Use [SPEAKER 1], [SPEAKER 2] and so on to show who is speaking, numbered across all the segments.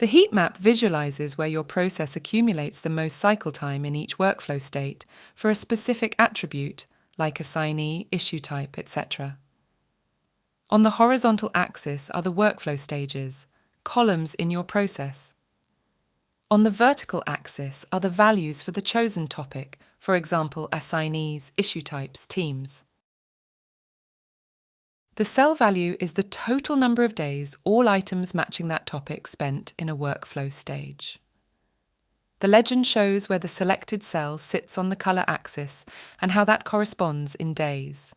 [SPEAKER 1] The heat map visualizes where your process accumulates the most cycle time in each workflow state for a specific attribute, like assignee, issue type, etc. On the horizontal axis are the workflow stages, columns in your process. On the vertical axis are the values for the chosen topic, for example, assignees, issue types, teams. The cell value is the total number of days all items matching that topic spent in a workflow stage. The legend shows where the selected cell sits on the color axis and how that corresponds in days.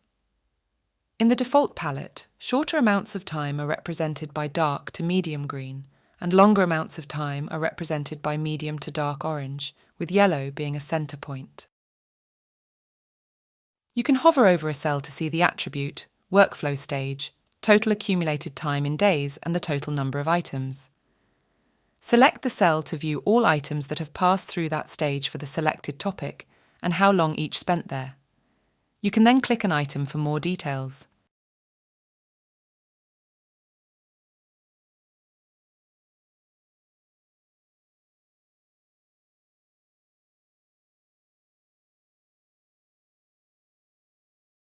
[SPEAKER 1] In the default palette, shorter amounts of time are represented by dark to medium green, and longer amounts of time are represented by medium to dark orange, with yellow being a center point. You can hover over a cell to see the attribute, workflow stage, total accumulated time in days, and the total number of items. Select the cell to view all items that have passed through that stage for the selected topic and how long each spent there. You can then click an item for more details.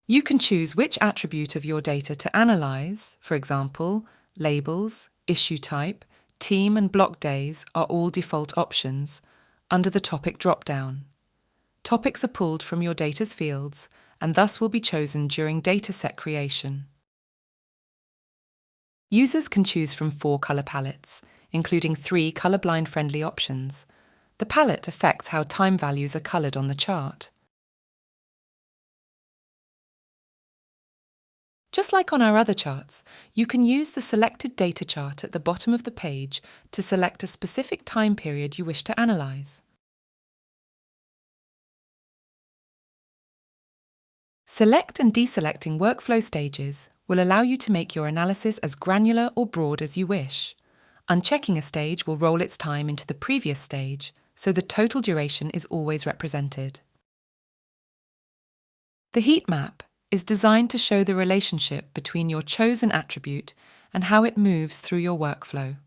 [SPEAKER 1] You can choose which attribute of your data to analyze, for example, labels, issue type, team and block days are all default options under the topic drop-down. Topics are pulled from your data's fields and thus will be chosen during dataset creation. Users can choose from 4 color palettes, including 3 colorblind-friendly options. The palette affects how time values are colored on the chart. Just like on our other charts, you can use the selected data chart at the bottom of the page to select a specific time period you wish to analyze. Select and deselecting workflow stages will allow you to make your analysis as granular or broad as you wish. Unchecking a stage will roll its time into the previous stage, so the total duration is always represented. The heat map is designed to show the relationship between your chosen attribute and how it moves through your workflow.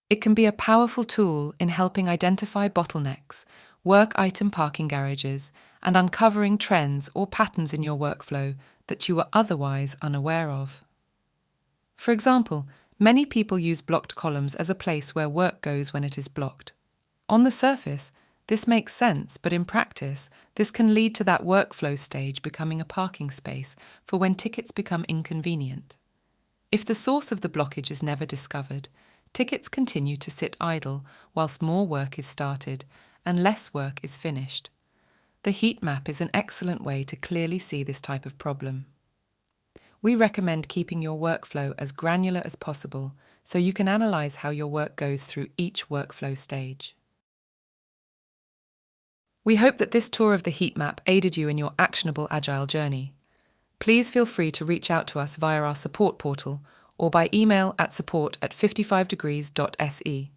[SPEAKER 1] It can be a powerful tool in helping identify bottlenecks, work item parking garages, and uncovering trends or patterns in your workflow that you were otherwise unaware of. For example, many people use blocked columns as a place where work goes when it is blocked. On the surface, this makes sense, but in practice, this can lead to that workflow stage becoming a parking space for when tickets become inconvenient. If the source of the blockage is never discovered, tickets continue to sit idle whilst more work is started and less work is finished. The heat map is an excellent way to clearly see this type of problem. We recommend keeping your workflow as granular as possible so you can analyze how your work goes through each workflow stage. We hope that this tour of the heat map aided you in your actionable Agile journey. Please feel free to reach out to us via our support portal or by email at support@55degrees.se.